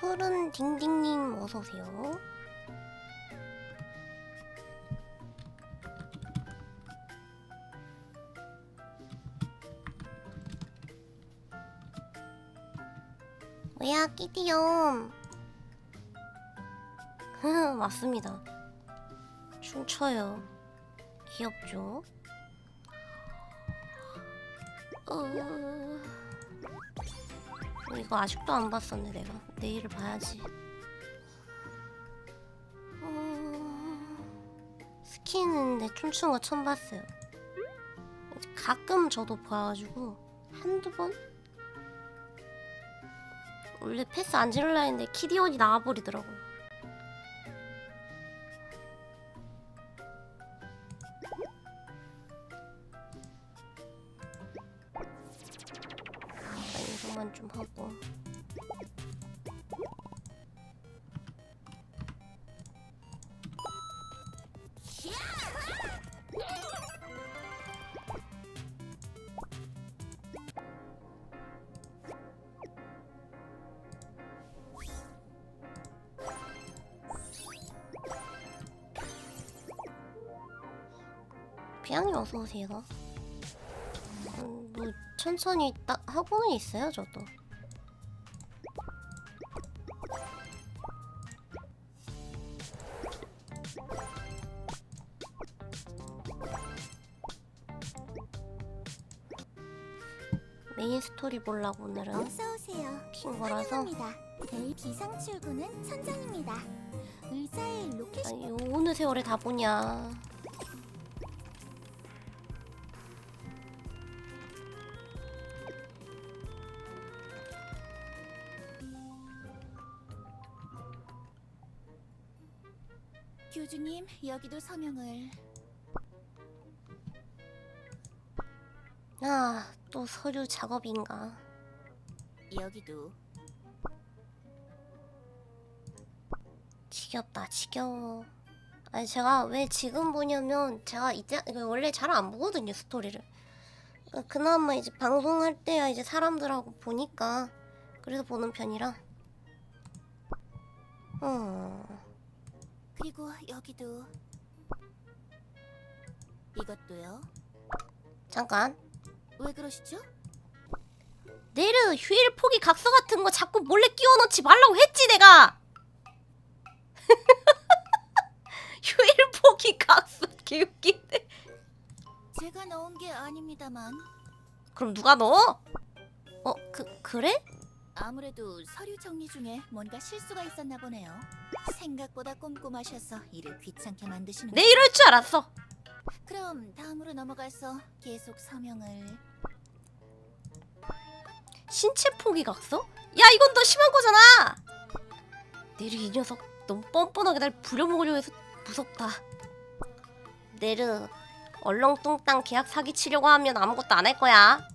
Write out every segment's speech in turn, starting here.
푸른 딩딩님 어서오세요. 뭐야 끼디엄. 맞습니다. 춤춰요. 귀엽죠? 이거 아직도 안 봤었네. 내가 내일을 봐야지. 스킨은 내 춤춘 거 처음 봤어요. 가끔 저도 봐가지고 한두 번? 원래 패스 안 지를라 했는데 키디언이 나와버리더라고요. 이거만 좀 하고. 비양이 어서오세요. 뭐 천천히 딱 하고는 있어요 저도. 메인 스토리 보려고 오늘은 어서오세요. 킨 거라서. 환영합니다. 내일 비상 출근은 천장입니다. 의사의 로케이션. 아니 어느 세월에 다 보냐. 교주님, 여기도 서명을. 아, 또 서류 작업인가. 여기도. 지겹다 지겨워. 아니 제가 왜 지금 보냐면 제가 이제 원래 잘 안 보거든요 스토리를. 그나마 이제 방송할 때야 이제 사람들하고 보니까 그래서 보는 편이라. 그리고 여기도. 이것도요. 잠깐. 왜 그러시죠? 내르 휴일 포기 각서 같은 거 자꾸 몰래 끼워 넣지 말라고 했지 내가. 휴일 포기 각서 개웃긴데. 제가 넣은 게 아닙니다만. 그럼 누가 넣어? 그래? 아무래도 서류 정리 중에 뭔가 실수가 있었나 보네요. 생각보다 꼼꼼하셔서 일을 귀찮게 만드시는. 내 이럴 줄 알았어. 그럼 다음으로 넘어가서 계속 서명을. 신체 포기 각서? 야 이건 더 심한 거잖아. 내르 이 녀석 너무 뻔뻔하게 날 부려먹으려고 해서 무섭다. 내르 얼렁뚱땅 계약 사기치려고 하면 아무것도 안 할 거야.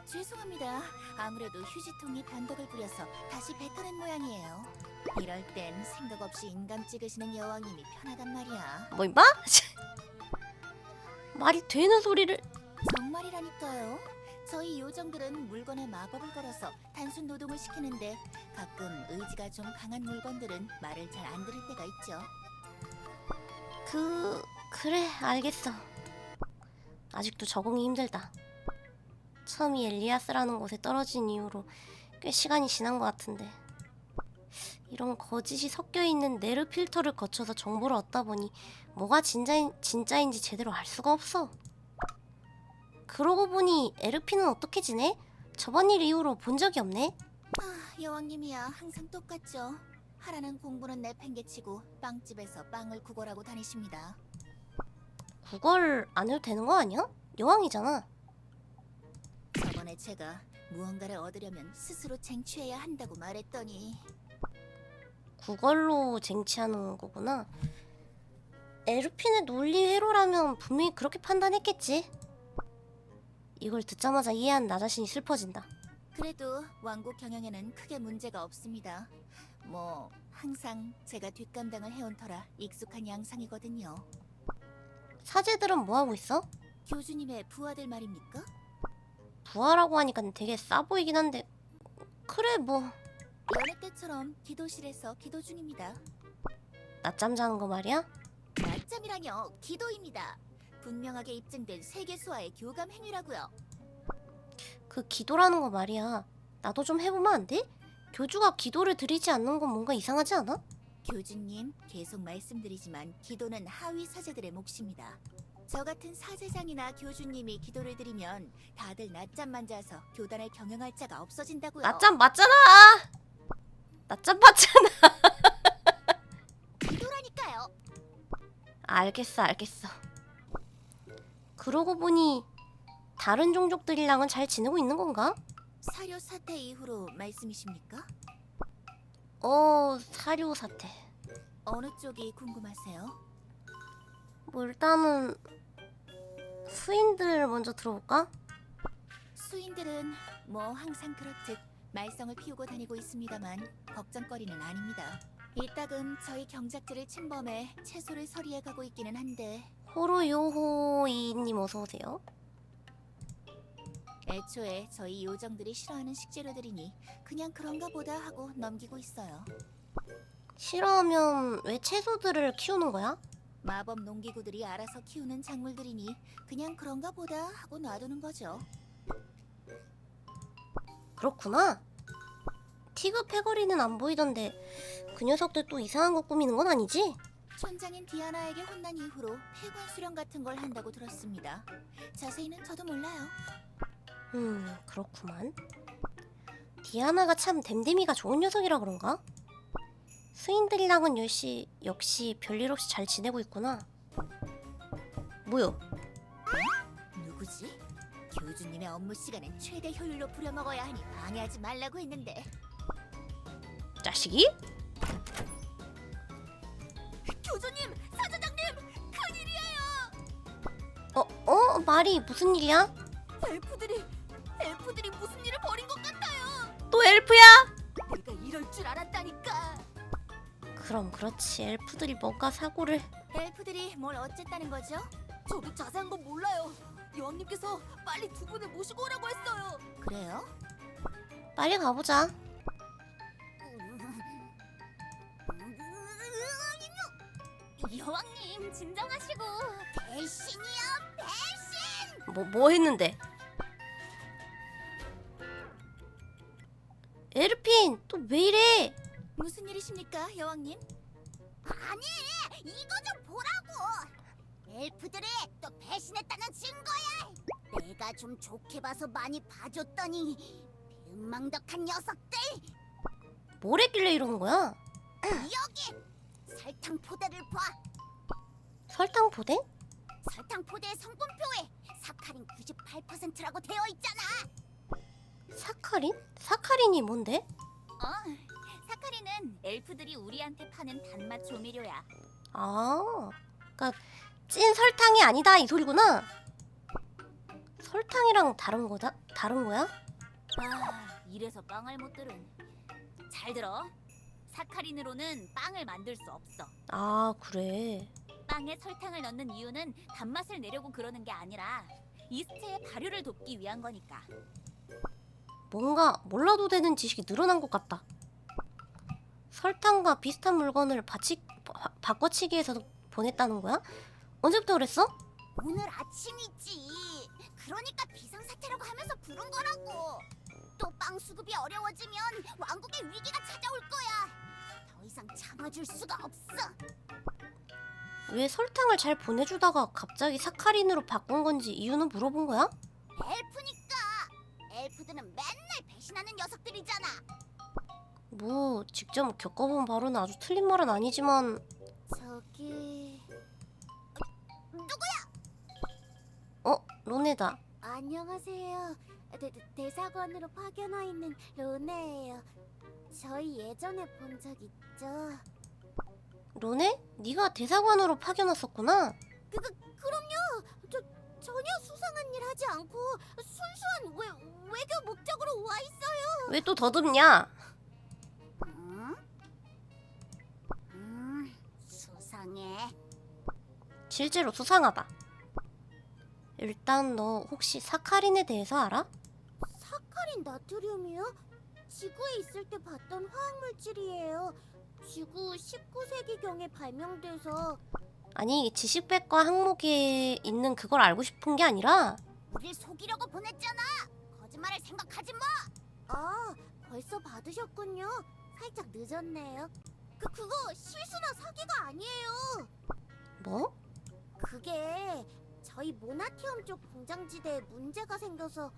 죄송합니다. 아무래도 휴지통이 변덕을 부려서 다시 뱉어낸 모양이에요. 이럴 땐 생각 없이 인감 찍으시는 여왕님이 편하단 말이야. 뭐 임마? 말이 되는 소리를. 정말이라니까요. 저희 요정들은 물건에 마법을 걸어서 단순 노동을 시키는데 가끔 의지가 좀 강한 물건들은 말을 잘 안 들을 때가 있죠. 그래 알겠어. 아직도 적응이 힘들다. 처음이 엘리아스라는 곳에 떨어진 이후로 꽤 시간이 지난 것 같은데 이런 거짓이 섞여있는 네르 필터를 거쳐서 정보를 얻다 보니 뭐가 진짜인지 제대로 알 수가 없어. 그러고 보니 에르피는 어떻게 지내? 저번 일 이후로 본 적이 없네? 여왕님이야 항상 똑같죠. 하라는 공부는 내팽개치고 빵집에서 빵을 구걸하고 다니십니다. 구걸 안 해도 되는 거 아니야? 여왕이잖아. 저번에 제가 무언가를 얻으려면 스스로 쟁취해야 한다고 말했더니 구걸로 쟁취하는 거구나. 에르핀의 논리 회로라면 분명히 그렇게 판단했겠지. 이걸 듣자마자 이해한 나 자신이 슬퍼진다. 그래도 왕국 경영에는 크게 문제가 없습니다. 뭐 항상 제가 뒷감당을 해온 터라 익숙한 양상이거든요. 사제들은 뭐하고 있어? 교주님의 부하들 말입니까? 부하라고 하니까 되게 싸 보이긴 한데 그래 뭐 연애 때처럼 기도실에서 기도 중입니다. 낮잠 자는 거 말이야? 낮잠이라뇨, 기도입니다. 분명하게 입증된 세계수와의 교감 행위라고요. 그 기도라는 거 말이야. 나도 좀 해보면 안 돼? 교주가 기도를 드리지 않는 건 뭔가 이상하지 않아? 교주님, 계속 말씀드리지만 기도는 하위 사제들의 몫입니다. 저 같은 사제장이나 교주님이 기도를 드리면 다들 낮잠만 자서 교단을 경영할 자가 없어진다고요. 낮잠 맞잖아! 낮잠 맞잖아! 기도라니까요. 알겠어. 그러고 보니 다른 종족들이랑은 잘 지내고 있는 건가? 사료 사태 이후로 말씀이십니까? 사료 사태. 어느 쪽이 궁금하세요? 뭐 일단은 수인들 먼저 들어볼까? 수인들은 뭐 항상 그렇듯 말썽을 피우고 다니고 있습니다만 걱정거리는 아닙니다. 이따금 저희 경작지를 침범해 채소를 서리해 가고 있기는 한데 호로요호이님 어서오세요. 애초에 저희 요정들이 싫어하는 식재료들이니 그냥 그런가 보다 하고 넘기고 있어요. 싫어하면 왜 채소들을 키우는 거야? 마법 농기구들이 알아서 키우는 작물들이니 그냥 그런가 보다 하고 놔두는 거죠. 그렇구나. 티그 패거리는 안 보이던데 그 녀석들 또 이상한 거 꾸미는 건 아니지? 촌장인 디아나에게 혼난 이후로 폐관 수령 같은 걸 한다고 들었습니다. 자세히는 저도 몰라요. 그렇구만. 디아나가 참 댐댐이가 좋은 녀석이라 그런가? 수인들이랑은 역시 별일 없이 잘 지내고 있구나. 뭐요? 누구지? 교주님의 업무 시간은 최대 효율로 부려먹어야 하니 방해하지 말라고 했는데. 자식이? 교주님! 사제장님! 큰일이에요! 말이 무슨 일이야? 엘프들이 무슨 일을 벌인 것 같아요! 또 엘프야? 내가 이럴 줄 알았다니까! 그럼 그렇지. 엘프들이 뭔가 사고를... 엘프들이 뭘 어쨌다는 거죠? 저도 자세한 건 몰라요. 여왕님께서 빨리 두 분을 모시고 오라고 했어요. 그래요? 빨리 가보자. 여왕님 진정하시고. 배신이요, 배신! 뭐 했는데? 에르핀 또 왜 이래? 무슨 일이십니까, 여왕님? 아니, 이거 좀 보라고. 엘프들이 또 배신했다는 증거야. 내가 좀 좋게 봐서 많이 봐줬더니 배은망덕한 녀석들. 뭘 했길래 이러는 거야? 여기 설탕 포대를 봐. 설탕 포대? 설탕 포대의 성분표에 사카린 98%라고 되어 있잖아. 사카린? 사카린이 뭔데? 사카린은 엘프들이 우리한테 파는 단맛 조미료야. 아, 그니까 찐 설탕이 아니다 이 소리구나. 설탕이랑 다른 거야? 이래서 빵을 못 들은. 잘 들어. 사카린으로는 빵을 만들 수 없어. 아, 그래. 빵에 설탕을 넣는 이유는 단맛을 내려고 그러는 게 아니라 이스트의 발효를 돕기 위한 거니까. 뭔가 몰라도 되는 지식이 늘어난 것 같다. 설탕과 비슷한 물건을 바꿔치기해서 보냈다는 거야? 언제부터 그랬어? 오늘 아침이지. 그러니까 비상사태라고 하면서 부른 거라고. 또 빵 수급이 어려워지면 왕국의 위기가 찾아올 거야. 이상 참아줄 수가 없어. 왜 설탕을 잘 보내주다가 갑자기 사카린으로 바꾼 건지 이유는 물어본 거야? 엘프니까. 엘프들은 맨날 배신하는 녀석들이잖아. 뭐 직접 겪어본 바로는 아주 틀린 말은 아니지만 저기 로네다. 안녕하세요. 대사관으로 파견 와 있는 로네예요. 저희 예전에 본 적 있죠? 로네? 네가 대사관으로 파견 왔었구나. 그럼요. 전혀 수상한 일 하지 않고 순수한 외교 목적으로 와 있어요. 왜 또 더듬냐? 수상해. 실제로 수상하다. 일단 너 혹시 사카린에 대해서 알아? 사카린 나트륨이요? 지구에 있을 때 봤던 화학물질이에요. 지구 19세기경에 발명돼서. 아니 지식백과 항목에 있는 그걸 알고 싶은 게 아니라 우릴 속이려고 보냈잖아. 거짓말을 생각하지 마. 아, 벌써 받으셨군요. 살짝 늦었네요. 그거 실수나 사기가 아니에요. 뭐? 그게 저희 모나티엄 쪽 공장지대에 문제가 생겨서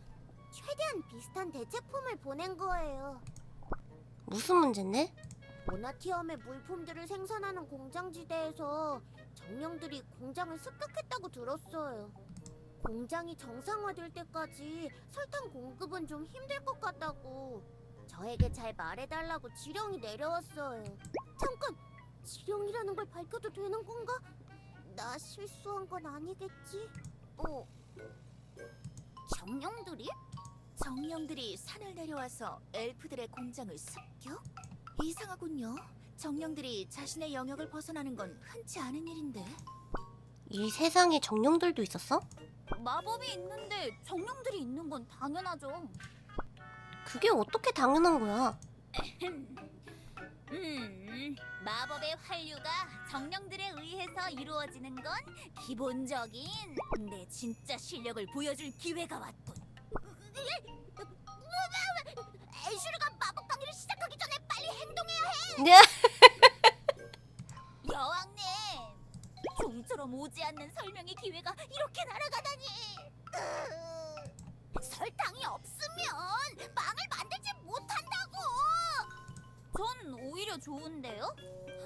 최대한 비슷한 대체품을 보낸 거예요. 무슨 문제인데? 모나티엄의 물품들을 생산하는 공장지대에서 정령들이 공장을 습격했다고 들었어요. 공장이 정상화될 때까지 설탕 공급은 좀 힘들 것 같다고 저에게 잘 말해달라고 지령이 내려왔어요. 잠깐! 지령이라는 걸 밝혀도 되는 건가? 나 실수한 건 아니겠지? 정령들이? 정령들이 산을 내려와서 엘프들의 공장을 습격? 이상하군요. 정령들이 자신의 영역을 벗어나는 건 흔치 않은 일인데. 이 세상에 정령들도 있었어? 마법이 있는데 정령들이 있는 건 당연하죠. 그게 어떻게 당연한 거야? 마법의 환류가 정령들에 의해서 이루어지는 건 기본적인 내 진짜 실력을 보여줄 기회가 왔군. 애슈르가 마법 강의를 시작하기 전에 빨리 행동해야 해. 네. 여왕님, 좀처럼 오지 않는 설명의 기회가 이렇게 날아가다니. 설탕이 없으면 빵을 만들지 못한다고. 전 오히려 좋은데요?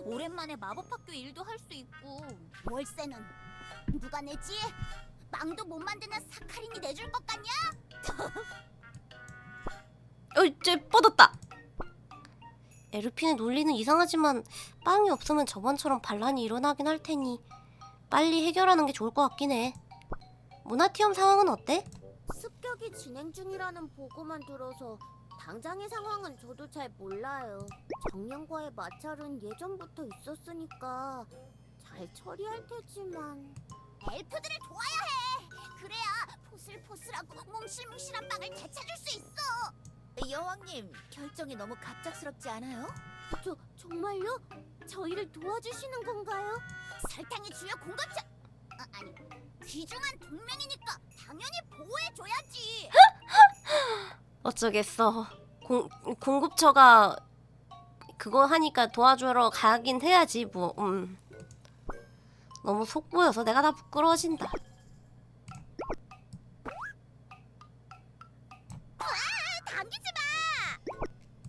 오랜만에 마법학교 일도 할 수 있고. 월세는 누가 내지? 빵도 못 만드는 사카린이 내줄 것 같냐? 이제 뻗었다. 에르핀의 논리는 이상하지만 빵이 없으면 저번처럼 반란이 일어나긴 할 테니 빨리 해결하는 게 좋을 것 같긴 해. 모나티엄 상황은 어때? 습격이 진행 중이라는 보고만 들어서 당장의 상황은 저도 잘 몰라요. 정령과의 마찰은 예전부터 있었으니까 잘 처리할 테지만. 엘프들을 도와야 해. 그래야 포슬포슬하고 몽실몽실한 빵을 되찾을 수 있어. 여왕님, 결정이 너무 갑작스럽지 않아요? 정말요? 저희를 도와주시는 건가요? 설탕이 주요 공급처... 아니, 귀중한 동맹이니까 당연히 보호해줘야지. 어쩌겠어. 공급처가 그거 하니까 도와주러 가긴 해야지 뭐. 너무 속보여서 내가 다 부끄러워진다. 당기지 마.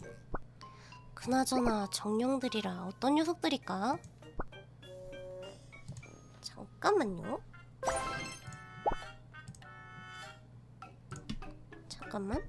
그나저나 정령들이라 어떤 녀석들일까? 잠깐만요. 잠깐만.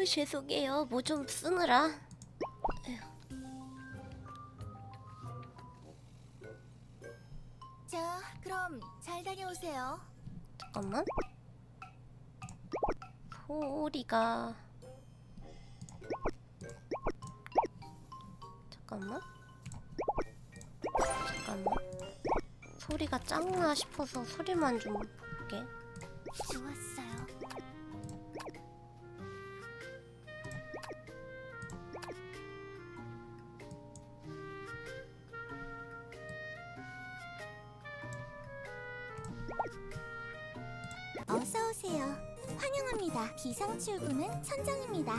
죄송해요. 뭐 좀 쓰느라. 자, 그럼 잘 다녀오세요. 잠깐만. 소리가 잠깐만. 소리가 작나 싶어서 소리만 좀 볼게. 좋았어요. 어서 오세요. 환영합니다. 비상 출구는 천장입니다.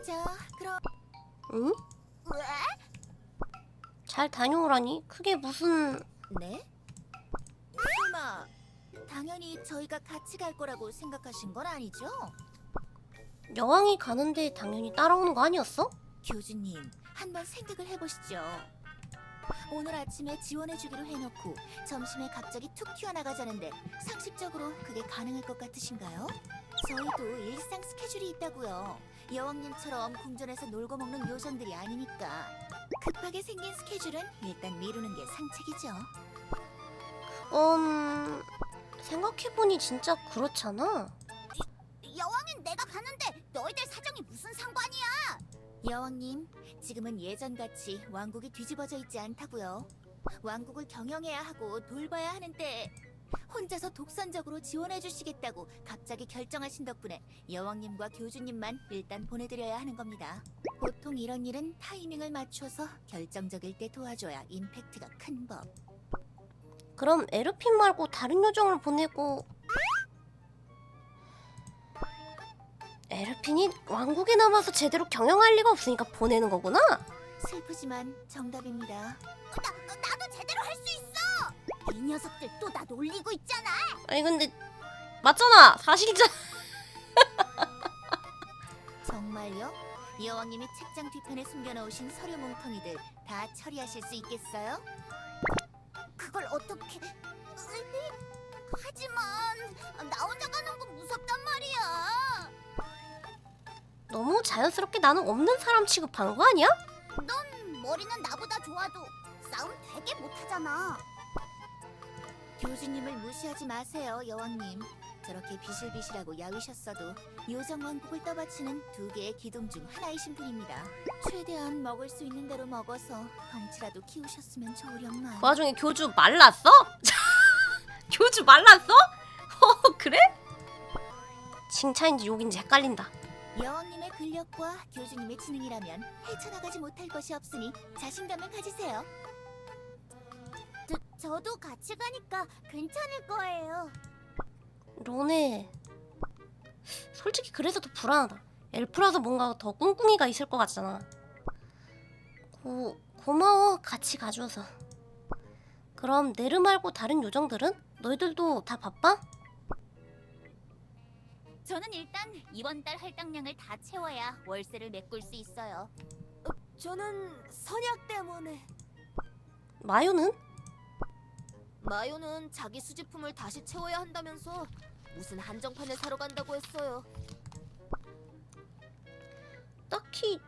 자, 그럼 응? 왜? 잘 다녀오라니? 그게 무슨... 네? 설마 당연히 저희가 같이 갈 거라고 생각하신 건 아니죠? 여왕이 가는데 당연히 따라오는 거 아니었어? 교주님, 한번 생각을 해보시죠. 오늘 아침에 지원해주기로 해놓고 점심에 갑자기 툭 튀어나가자는데 상식적으로 그게 가능할 것 같으신가요? 저희도 일상 스케줄이 있다고요. 여왕님처럼 궁전에서 놀고 먹는 요정들이 아니니까 급하게 생긴 스케줄은 일단 미루는 게 상책이죠. 생각해보니 진짜 그렇잖아. 여왕은 내가 가는데 너희들 사정이 무슨 상관이야? 여왕님, 지금은 예전같이 왕국이 뒤집어져 있지 않다고요. 왕국을 경영해야 하고 돌봐야 하는데 혼자서 독선적으로 지원해 주시겠다고 갑자기 결정하신 덕분에 여왕님과 교주님만 일단 보내드려야 하는 겁니다. 보통 이런 일은 타이밍을 맞춰서 결정적일 때 도와줘야 임팩트가 큰 법. 그럼 에르핀 말고 다른 요정을 보내고... 에르핀이 왕국에 남아서 제대로 경영할 리가 없으니까 보내는 거구나? 슬프지만 정답입니다. 나도 제대로 할 수 있어! 이 녀석들 또 나 놀리고 있잖아! 아니 근데 맞잖아! 사실이잖아! 정말요? 여왕님이 책장 뒤편에 숨겨놓으신 서류 뭉텅이들 다 처리하실 수 있겠어요? 그걸 어떻게... 하지만 나 혼자 가는 건 무섭단 말이야. 너무 자연스럽게 나는 없는 사람 취급하는 거 아니야? 넌 머리는 나보다 좋아도 싸움 되게 못하잖아. 교주님을 무시하지 마세요, 여왕님. 저렇게 비실비실하고 야위셨어도 요정 왕국을 떠받치는 두 개의 기둥 중 하나이신 분입니다. 최대한 먹을 수 있는 대로 먹어서 덩치라도 키우셨으면 좋으련만. 그 와중에 교주 말랐어? 교주 말랐어? 그래? 칭찬인지 욕인지 헷갈린다. 여왕님의 근력과 교주님의 지능이라면 헤쳐나가지 못할 것이 없으니 자신감을 가지세요. 저도 같이 가니까 괜찮을 거예요. 로네, 솔직히 그래서 더 불안하다. 엘프라서 뭔가 더 꿍꿍이가 있을 것 같잖아. 고마워, 같이 가줘서. 그럼 네르 말고 다른 요정들은? 너희들도 다 바빠? 저는 일단 이번 달 할당량을 다 채워야 월세를 메꿀 수 있어요. 저는 선약 때문에. 마요는? 마요는 자기 수집품을 다시 채워야 한다면서 무슨 한정판을 사러 간다고 했어요. 딱히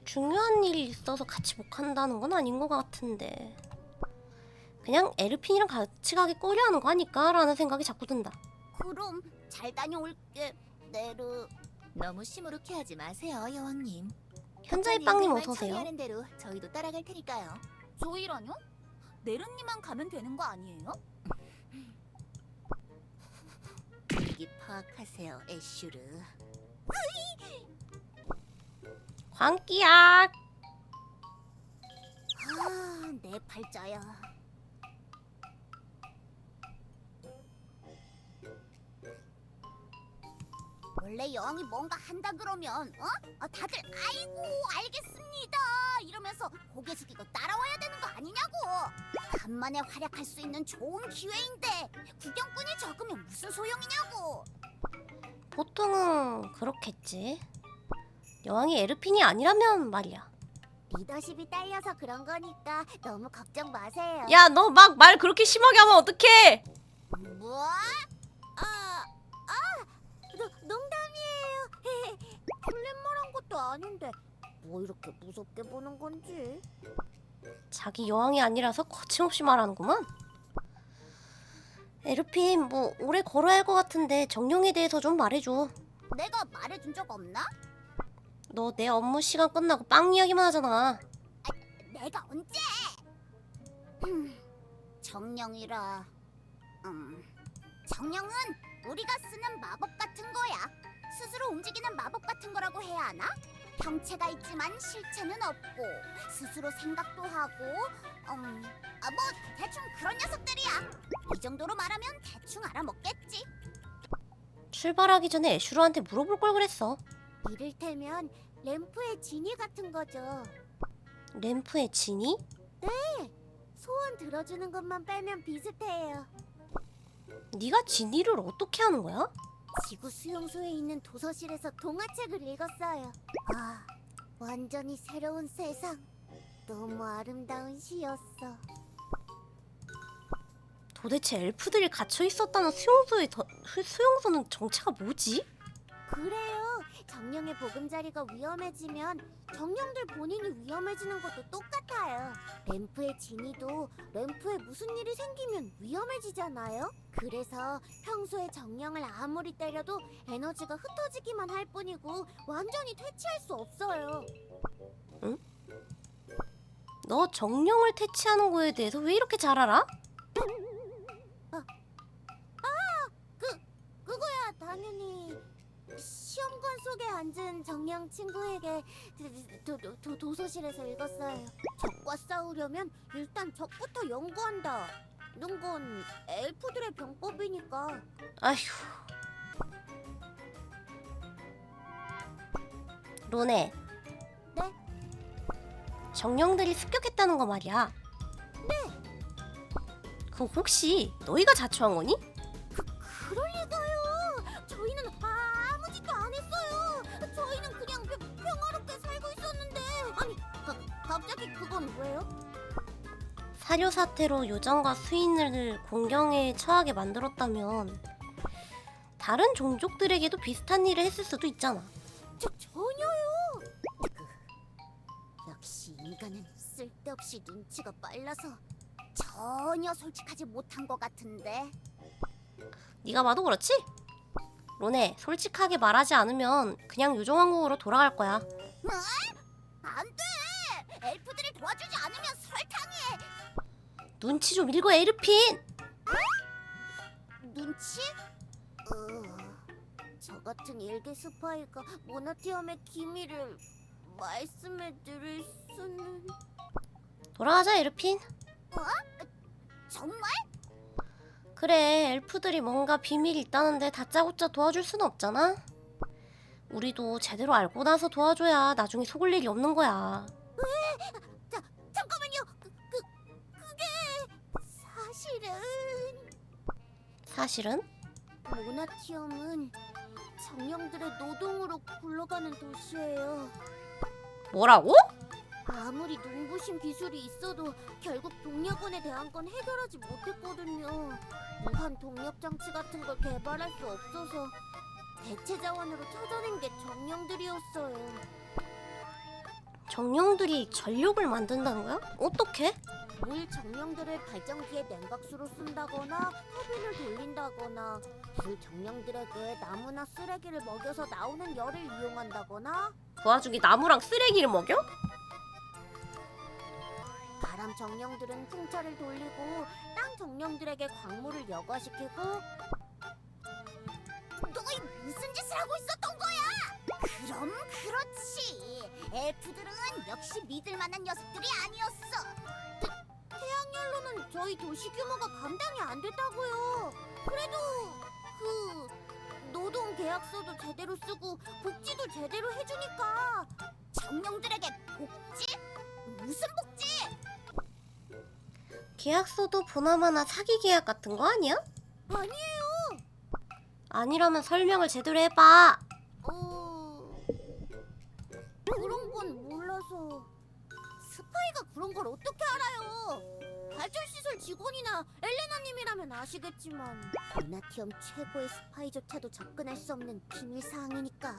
중요한 일이 있어서 같이 못 간다는 건 아닌 것 같은데, 그냥 에르핀이랑 같이 가기 꺼려하는 거 아닐까? 라는 생각이 자꾸 든다. 그럼 잘 다녀올게, 네르. 너무 시무룩해하지 마세요, 여왕님. 현자의 빵님 어서오세요. 처리하는 대로 저희도 따라갈 테니까요. 저희라뇨? 네르님만 가면 되는 거 아니에요? 분위기 파악하세요, 애슈르. 광기야. 내 팔자야. 원래 여왕이 뭔가 한다 그러면 다들 아이고 알겠습니다 이러면서 고개 숙이고 따라와야 되는 거 아니냐고. 간만에 활약할 수 있는 좋은 기회인데 구경꾼이 적으면 무슨 소용이냐고. 보통은 그렇겠지. 여왕이 에르핀이 아니라면 말이야. 리더십이 딸려서 그런 거니까 너무 걱정 마세요. 야, 너 막 말 그렇게 심하게 하면 어떡해? 뭐? 농담이에요. 플랫말한 것도 아닌데 뭐 이렇게 무섭게 보는 건지. 자기 여왕이 아니라서 거침없이 말하는구만. 에르핀, 뭐 오래 걸어야 할 것 같은데 정령에 대해서 좀 말해줘. 내가 말해준 적 없나? 너 내 업무 시간 끝나고 빵 이야기만 하잖아. 내가 언제? 정령이라. 정령은 우리가 쓰는 마법 같은 거야. 스스로 움직이는 마법 같은 거라고 해야 하나? 형체가 있지만 실체는 없고 스스로 생각도 하고 뭐 대충 그런 녀석들이야. 이 정도로 말하면 대충 알아먹겠지. 출발하기 전에 애슈로한테 물어볼 걸 그랬어. 이를테면 램프의 지니 같은 거죠. 램프의 진이? 소원 들어주는 것만 빼면 비슷해요. 네가 진이를 어떻게 하는 거야? 지구 수용소에 있는 도서실에서 동화책을 읽었어요. 아, 완전히 새로운 세상. 너무 아름다운 시였어. 도대체 엘프들이 갇혀 있었다는 수용소는 정체가 뭐지? 그래요. 정령의 보금자리가 위험해지면 정령들 본인이 위험해지는 것도 똑같아요. 램프의 진이도 램프에 무슨 일이 생기면 위험해지잖아요. 그래서 평소에 정령을 아무리 때려도 에너지가 흩어지기만 할 뿐이고 완전히 퇴치할 수 없어요. 너 정령을 퇴치하는 거에 대해서 왜 이렇게 잘 알아? 그거야 당연히 시험관 속에 앉은 정령 친구에게 도서실에서 읽었어요. 적과 싸우려면 일단 적부터 연구한다. 는 건 엘프들의 병법이니까. 아휴. 로네. 네? 정령들이 습격했다는 거 말이야. 네. 그거 혹시 너희가 자초한 거니? 그럴 리가요. 저희는 아무 짓도 안 했어요. 저희는 그냥 평화롭게 살고 있었는데. 아니, 갑자기 그건 왜요? 사료 사태로 요정과 수인을 공경에 처하게 만들었다면 다른 종족들에게도 비슷한 일을 했을 수도 있잖아. 전혀요. 역시 인간은 쓸데없이 눈치가 빨라서 전혀 솔직하지 못한 것 같은데. 네가 봐도 그렇지? 로네, 솔직하게 말하지 않으면 그냥 요정왕국으로 돌아갈 거야. 안 돼. 엘프들이 도와주지 않으면 설탕이. 눈치 좀 읽어, 에르핀! 눈치? 저 같은 일개 스파이가 모나티엄의 기밀을 말씀해 드릴 수는... 돌아가자, 에르핀. 정말? 그래, 엘프들이 뭔가 비밀이 있다는데 다짜고짜 도와줄 수는 없잖아. 우리도 제대로 알고 나서 도와줘야 나중에 속을 일이 없는 거야. 잠깐만요. 그게 사실은? 모나티엄은 정령들의 노동으로 굴러가는 도시예요. 뭐라고? 아무리 눈부신 기술이 있어도 결국 동력원에 대한 건 해결하지 못했거든요. 무한 동력 장치 같은 걸 개발할 수 없어서 대체 자원으로 찾아낸 게 정령들이었어요. 정령들이 전력을 만든다는 거야? 어떻게? 물 정령들을 발전기에 냉각수로 쓴다거나 터빈을 돌린다거나 물 정령들에게 나무나 쓰레기를 먹여서 나오는 열을 이용한다거나 그 와중에 나무랑 쓰레기를 먹여? 바람 정령들은 풍차를 돌리고 땅 정령들에게 광물을 여과시키고. 너희 무슨 짓을 하고 있었던 거야? 그럼 그렇지. 엘프들은 역시 믿을 만한 녀석들이 아니었어. 태양열로는 저희 도시 규모가 감당이 안 됐다고요. 그래도 노동 계약서도 제대로 쓰고 복지도 제대로 해주니까. 정령들에게 복지? 무슨 복지? 계약서도 보나마나 사기 계약 같은 거 아니야? 아니에요. 아니라면 설명을 제대로 해봐. 그런 건 몰라서. 스파이가 그런 걸 어떻게 알아요? 발전시설 직원이나 엘레나님이라면 아시겠지만 모나티엄 최고의 스파이조차도 접근할 수 없는 비밀 사항이니까.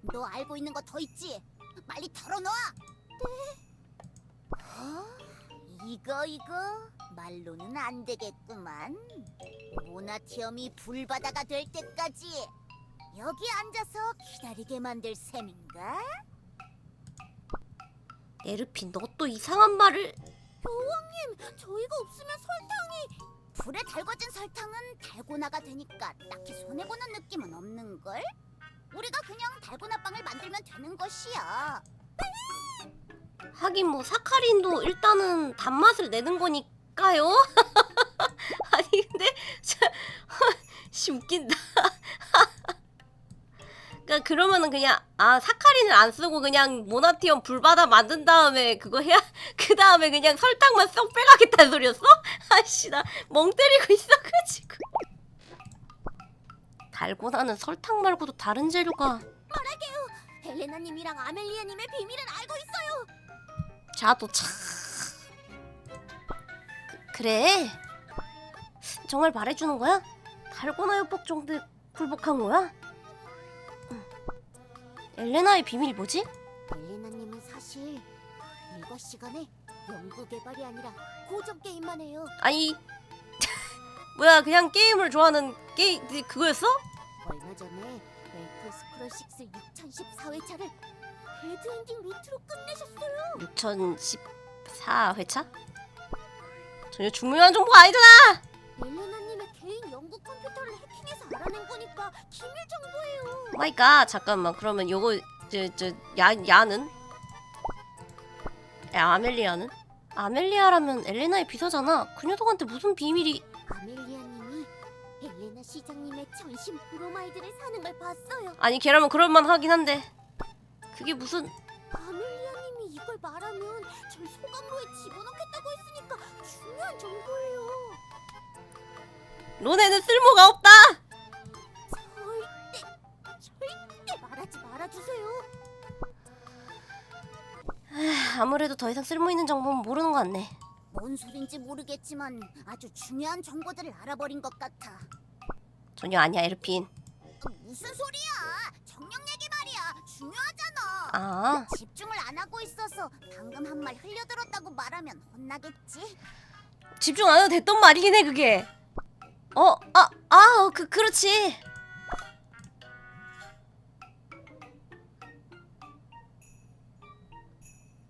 너 알고 있는 거 더 있지? 빨리 털어놔! 네? 이거 말로는 안 되겠구만. 모나티엄이 불바다가 될 때까지 여기 앉아서 기다리게 만들 셈인가? 에르핀, 너 또 이상한 말을. 교황님, 저희가 없으면 설탕이... 불에 달궈진 설탕은 달고나가 되니까 딱히 손해보는 느낌은 없는걸? 우리가 그냥 달고나빵을 만들면 되는 것이야. 하긴 뭐 사카린도 일단은 단맛을 내는 거니까요. 아니 근데 씨 웃긴다. 그러니까 그러면은 그냥 사카린을 안 쓰고 그냥 모나티엄 불바다 만든 다음에 그거 해야 그 다음에 그냥 설탕만 쏙 빼가겠다는 소리였어? 아씨 나 멍 때리고 있어가지고. 달고나는 설탕 말고도 다른 재료가. 말할게요. 헬레나님이랑 아멜리아님의 비밀은 알고 있어요. 자도 참. 그래? 정말 말해주는 거야? 달고나 협박 정도에 굴복한 거야? 엘레나의 비밀이 뭐지? 헬레나님은 사실 일과 시간에 연구 개발이 아니라 고정 게임만 해요. 아니 뭐야 그냥 게임을 좋아하는 그거였어? 얼마 전에 엘프 스크롤 6 2014회차를 배드엔딩 루트로 끝내셨어요. 6014회차? 전혀 중요한 정보가 아니잖아! 헬레나님의 개인 연구 컴퓨터를 해킹해서 알아낸 거니까 기밀 정보예요. 오마이갓 잠깐만 그러면 요거 야는? 아멜리아는? 아멜리아라면 엘레나의 비서잖아. 그 녀석한테 무슨 비밀이. 아멜리아님이 헬레나 시장님의 전신 브로마이드를 사는 걸 봤어요. 아니 걔라면 그럴만 하긴 한데 그게 무슨. 아멜리아님이 이걸 말하면 절 소감로에 집어넣겠다고 했으니까 중요한 정보예요. 론에는 쓸모가 없다! 절대 말하지 말아주세요. 아무래도 더 이상 쓸모있는 정보는 모르는 것 같네. 뭔 소린지 모르겠지만 아주 중요한 정보들을 알아버린 것 같아. 전혀 아니야 에르핀. 무슨 소리야? 정령 얘기 말이야. 중요하잖아. 아 집중을 안 하고 있어서 방금 한 말 흘려들었다고 말하면 혼나겠지? 집중 안 해도 됐던 말이긴 해 그게. 그렇지.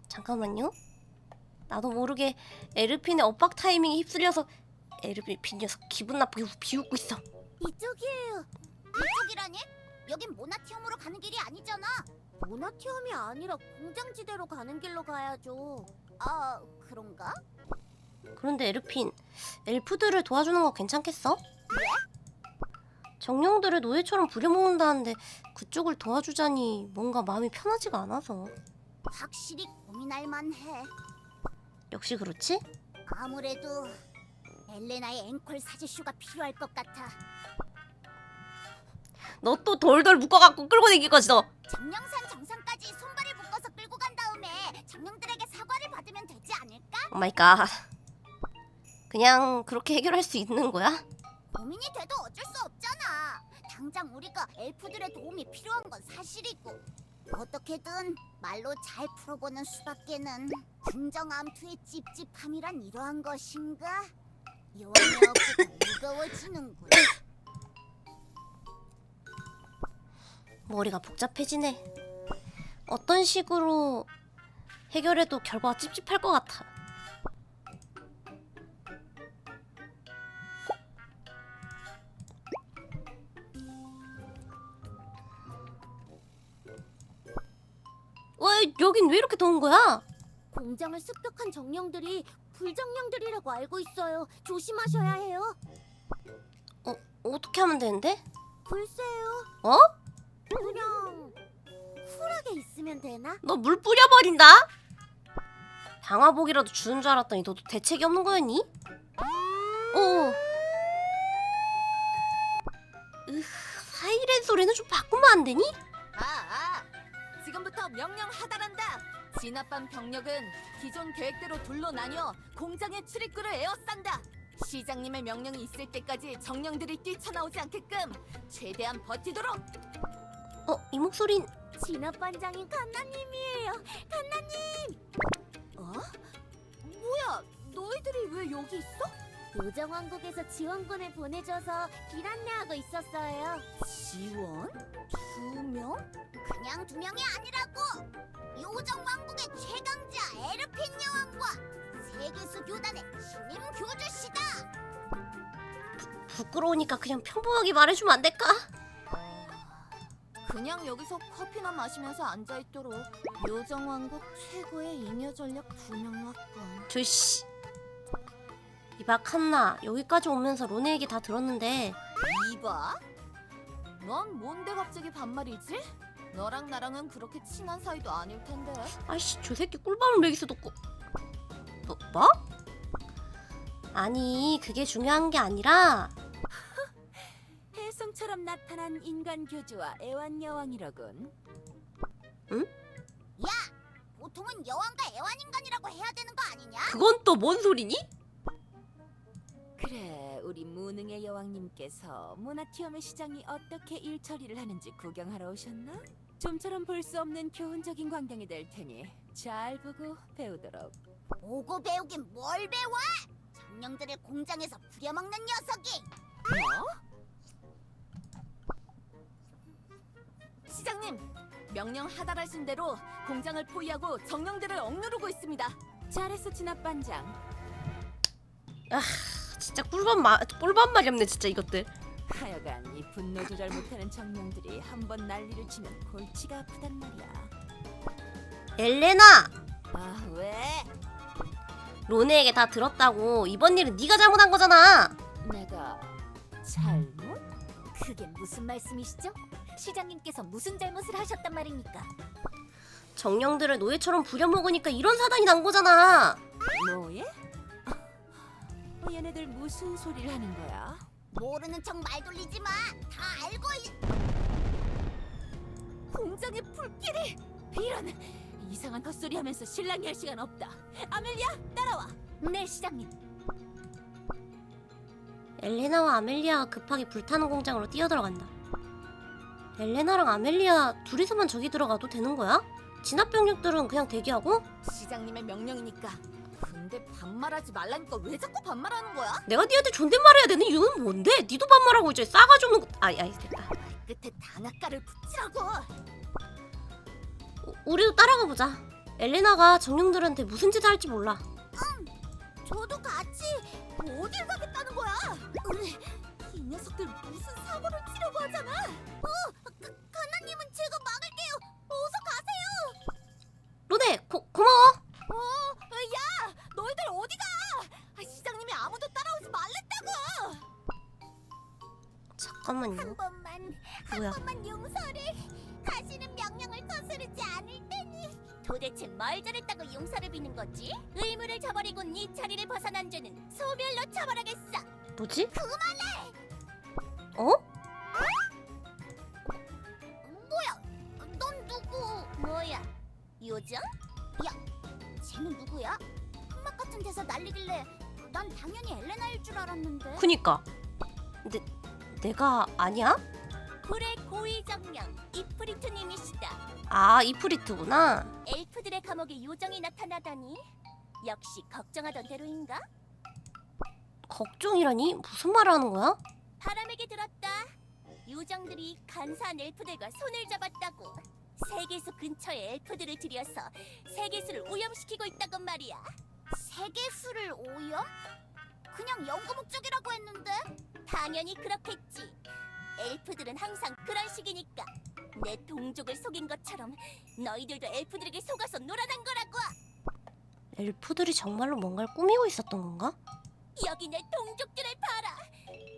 잠깐만요. 나도 모르게 에르핀의 엇박 타이밍에 휩쓸려서 에르핀 녀석 기분 나쁘게 비웃고 있어. 이쪽이에요. 이쪽이라니? 여긴 모나티엄으로 가는 길이 아니잖아. 모나티엄이 아니라 공장지대로 가는 길로 가야죠. 아, 그런가? 그런데 에르핀, 엘프들을 도와주는 거 괜찮겠어? 정령들을 노예처럼 부려먹는다는데 그쪽을 도와주자니 뭔가 마음이 편하지가 않아서. 확실히 고민할 만해. 역시 그렇지? 아무래도 엘레나의 앵콜 사제쇼가 필요할 것 같아. 너 또 돌돌 묶어갖고 끌고 다닐 거지 너. 정령산 정상까지 손발을 묶어서 끌고 간 다음에 정령들에게 사과를 받으면 되지 않을까? 오마이갓. 그냥 그렇게 해결할 수 있는 거야? 고민이 돼도 어쩔 수 없잖아. 당장 우리가 엘프들의 도움이 필요한 건 사실이고 어떻게든 말로 잘 풀어보는 수밖에는. 궁정 암투의 찝찝함이란 이러한 것인가? 요한의 어깨가 무거워지는군. 머리가 복잡해지네. 어떤 식으로 해결해도 결과가 찝찝할 것 같아. 여긴 왜 이렇게 더운 거야? 공장을 습격한 정령들이 불정령들이라고 알고 있어요. 조심하셔야 해요. 어떻게 하면 되는데? 글쎄요. 어? 그냥 쿨하게 있으면 되나? 너 물 뿌려버린다? 방화복이라도 주는 줄 알았더니 너도 대책이 없는 거였니? 사이렌 소리는 좀 바꾸면 안 되니? 지금 지금부터 명령 하달한다. 진압반 병력은 기존 계획대로 둘로 나뉘어 공장의 출입구를 에워싼다. 시장님의 명령이 있을 때까지 정령들이 뛰쳐나오지 않게끔 최대한 버티도록. 이 목소린 진압반장인 갓나님이에요. 갓나님. 뭐야? 너희들이 왜 여기 있어? 요정왕국에서 지원군을 보내줘서 길 안내하고 있었어요. 지원? 2명? 그냥 2명이 아니라고! 요정왕국의 최강자 에르핀 여왕과 세계수 교단의 신임 교주시다! 부끄러우니까 그냥 평범하게 말해주면 안 될까? 그냥 여기서 커피나 마시면서 앉아있도록. 요정왕국 최고의 잉여 전략 2명 왔군. 조씨. 이봐 칸나, 여기까지 오면서 론의 얘기 다 들었는데 이봐? 넌 뭔데 갑자기 반말이지? 너랑 나랑은 그렇게 친한 사이도 아닐 텐데. 아이씨 저 새끼 꿀밤을 먹이서 놓고 뭐? 아니 그게 중요한 게 아니라 혜성처럼 나타난 인간 교주와 애완 여왕이로군. 보통은 여왕과 애완인간이라고 해야 되는 거 아니냐? 그건 또 뭔 소리니? 그래, 우리 무능의 여왕님께서 모나티엄의 시장이 어떻게 일 처리를 하는지 구경하러 오셨나? 좀처럼 볼 수 없는 교훈적인 광경이 될 테니 잘 보고 배우도록. 보고 배우긴 뭘 배워! 정령들을 공장에서 부려먹는 녀석이! 뭐? 시장님, 명령 하달하신 대로 공장을 포위하고 정령들을 억누르고 있습니다. 잘했어, 진압반장. 진짜 꿀밤 말이 없네 진짜 이것들. 하여간 이 분노 조절 못하는 정령들이 한번 난리를 치면 골치가 아프단 말이야. 엘레나! 아, 왜? 론의 얘기 다 들었다고. 이번 일은 네가 잘못한 거잖아. 내가 잘못? 그게 무슨 말씀이시죠? 시장님께서 무슨 잘못을 하셨단 말입니까? 정령들을 노예처럼 부려먹으니까 이런 사단이 난 거잖아. 뭐예? 얘네들 무슨 소리를 하는 거야? 모르는 척 말 돌리지 마! 다 알고 공장에 불길이! 이런! 이상한 헛소리 하면서 실랑이 할 시간 없다. 아멜리아, 따라와! 네, 시장님. 엘레나와 아멜리아가 급하게 불타는 공장으로 뛰어들어간다. 엘레나랑 아멜리아 둘이서만 저기 들어가도 되는 거야? 진압병력들은 그냥 대기하고? 시장님의 명령이니까. 근데 반말하지 말라니까 왜 자꾸 반말하는 거야? 내가 니한테 존댓말해야 되는 이유는 뭔데? 니도 반말하고 있지. 싸가지 없는 거. 아이 됐다. 끝에 단아가를 붙이라고! 우리도 따라가 보자. 엘레나가 정령들한테 무슨 짓을 할지 몰라. 저도 같이 어딜 가겠다는 거야? 이 녀석들 무슨 사고를 치려고 하잖아! 가나님은 제가 막을게요. 어서 가세요. 론에 고마워. 야! 너희들 어디 가! 시장님이 아무도 따라오지 말랬다고! 잠깐만요. 한 번만 뭐야? 용서를. 다시는 명령을 거스르지 않을 테니. 도대체 뭘 잘했다고 용서를 비는 거지? 의무를 저버리고 네 자리를 벗어난 죄는 소멸로 처벌하겠어. 뭐지? 그만해. 어? 뭐야? 넌 누구? 뭐야? 요정? 야, 쟤는 누구야? 흑막 같은 데서 날리길래 난 당연히 엘레나일 줄 알았는데. 그니까. 내가 아니야? 불의 고위 정령 이프리트님이시다. 아 이프리트구나. 엘프들의 감옥에 요정이 나타나다니. 역시 걱정하던 대로인가? 걱정이라니? 무슨 말을 하는 거야? 바람에게 들었다. 요정들이 간사한 엘프들과 손을 잡았다고. 세계수 근처에 엘프들을 들여서 세계수를 오염시키고 있다고 말이야. 세계수를 오염? 그냥 연구 목적이라고 했는데. 당연히 그렇겠지. 엘프들은 항상 그런 식이니까. 내 동족을 속인 것처럼 너희들도 엘프들에게 속아서 놀아난 거라고. 엘프들이 정말로 뭔가를 꾸미고 있었던 건가? 여기 내 동족들을 봐라.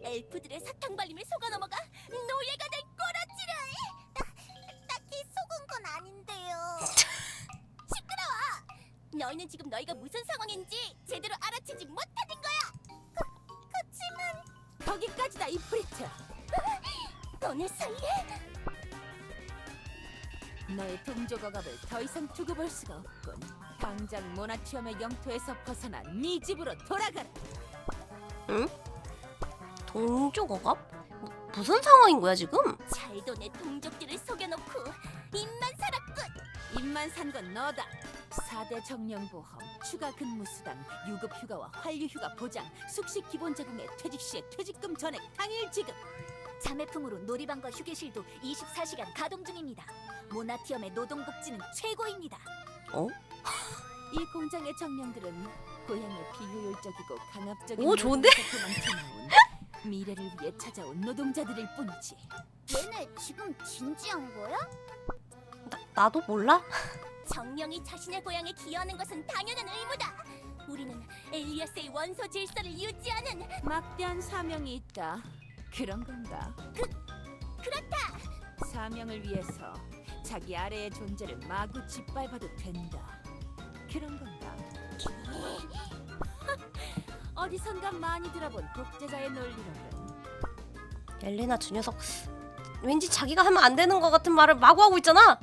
엘프들의 사탕 발림에 속아 넘어가 노예가 된 꼬라지를. 딱히 속은 건 아닌데요. 시끄러워. 너희는 지금 너희가 무슨 상황인지 제대로 알아채지 못하는 거야. 그치만 거기까지다, 이프리트! 너네 사이에 너의 동족 억압을 더 이상 두고 볼 수가 없군. 당장 모나티엄의 영토에서 벗어나 네 집으로 돌아가라. 동족 억압? 무슨 상황인 거야 지금? 잘도 내 동족들을 속여놓고 입만 살았군. 입만 산 건 너다. 4대 정년보험, 추가 근무수당, 유급휴가와 환류휴가 보장, 숙식 기본 제공의 퇴직 시에 퇴직금 전액 당일 지급. 자매품으로 놀이방과 휴게실도 24시간 가동 중입니다. 모나티엄의 노동복지는 최고입니다. 어? 이 공장의 정령들은 고향의 비효율적이고 강압적인 오, 좋은데? 노동에서 도망쳐나온 미래를 위해 찾아온 노동자들일 뿐이지. 얘네 지금 진지한 거야? 나도 몰라? 정령이 자신의 고향에 기여하는 것은 당연한 의무다. 우리는 엘리아스의 원소 질서를 유지하는. 막대한 사명이 있다. 그런 건가? 그렇다. 사명을 위해서 자기 아래의 존재를 마구 짓밟아도 된다. 그런 건가? 어디선가 많이 들어본 독재자의 논리로는 엘레나 저 녀석 왠지 자기가 하면 안 되는 것 같은 말을 마구 하고 있잖아.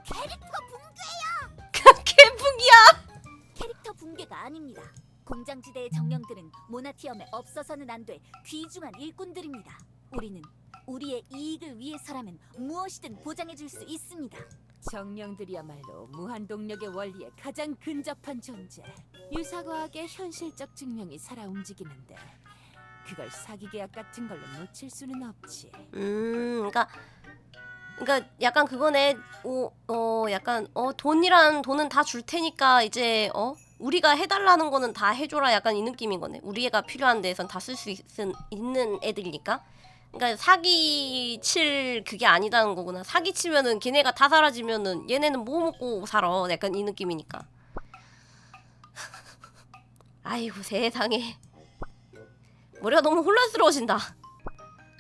캐릭터 붕괴야. 개붕이야. 캐릭터 붕괴가 아닙니다. 공장지대의 정령들은 모나티엄에 없어서는 안 될 귀중한 일꾼들입니다. 우리는 우리의 이익을 위해서라면 무엇이든 보장해줄 수 있습니다. 정령들이야말로 무한동력의 원리에 가장 근접한 존재. 유사과학의 현실적 증명이 살아 움직이는데 그걸 사기 계약 같은 걸로 놓칠 수는 없지. 그러니까 약간 그거네. 약간 돈이란 돈은 다 줄 테니까 이제 우리가 해달라는 거는 다 해줘라. 약간 이 느낌인 거네. 우리가 필요한 데선 다 쓸 수 있는 애들이니까. 그러니까 사기 칠 그게 아니다는 거구나. 사기 치면은 걔네가 다 사라지면은 얘네는 뭐 먹고 살아. 약간 이 느낌이니까. 아이고 세상에. 머리가 너무 혼란스러워진다.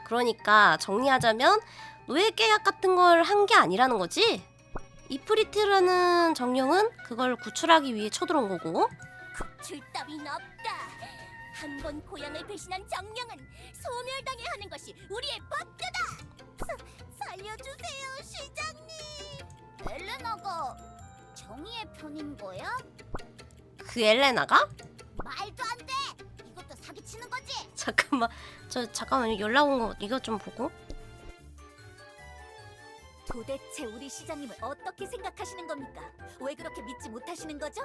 그러니까 정리하자면 노예 계약 같은 걸 한 게 아니라는 거지? 이프리트라는 정령은 그걸 구출하기 위해 쳐들어온 거고. 구출 따윈 없다. 한 번 고향을 배신한 정령은 소멸당해야 하는 것이 우리의 법규다. 살려주세요, 시장님. 엘레나가 정의의 편인 거야? 그 엘레나가? 말도 안 돼! 이것도 사기치는 거지? 잠깐만 잠깐만 연락 온 거 이거 좀 보고. 도대체 우리 시장님을 어떻게 생각하시는 겁니까? 왜 그렇게 믿지 못하시는 거죠?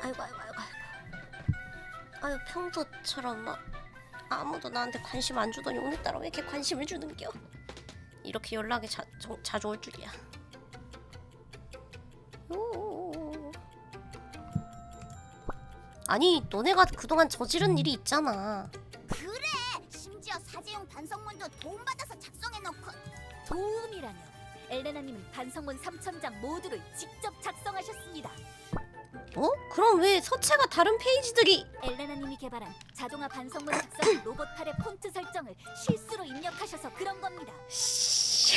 아이고 아이고 아이고 아이고. 아유 평소처럼 막 아무도 나한테 관심 안 주더니 오늘따라 왜 이렇게 관심을 주는겨? 이렇게 연락이 자주 올 줄이야. 오. 아니 너네가 그동안 저지른 일이 있잖아. 그래. 심지어 사제용 반성문도 도움받아서 작성해놓고. 도움이라뇨. 엘레나님은 반성문 3,000장 모두를 직접 작성하셨습니다. 어? 그럼 왜 서체가 다른 페이지들이? 엘레나님이 개발한 자동화 반성문 작성 로봇 팔의 폰트 설정을 실수로 입력하셔서 그런 겁니다. 씨,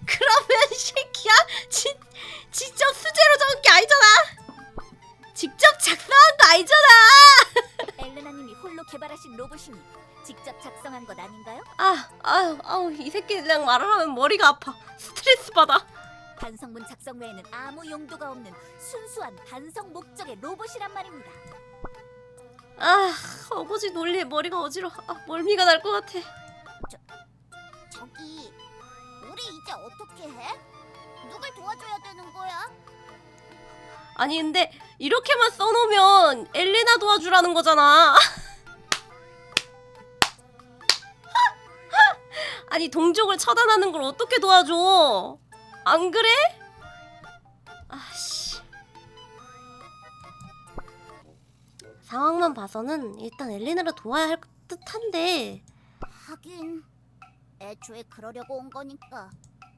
그러면 이 새끼야 직접 수제로 적은 게 아니잖아. 직접 작성한 거 아니잖아. 엘레나님이 홀로 개발하신 로봇이니 직접 작성한 것 아닌가요? 아유 이 새끼들이랑 말을 하면 머리가 아파. 스트레스 받아. 반성문 작성 외에는 아무 용도가 없는 순수한 반성 목적의 로봇이란 말입니다. 아 어거지 논리에 머리가 어지러워. 멀미가 날 것 같아. 저기, 우리 이제 어떻게 해? 누굴 도와줘야 되는 거야? 아니 근데 이렇게만 써놓으면 엘레나 도와주라는 거잖아. 아니 동족을 처단하는 걸 어떻게 도와줘? 안 그래? 아씨. 상황만 봐서는 일단 엘레나를 도와야 할 듯한데. 하긴, 애초에 그러려고 온 거니까.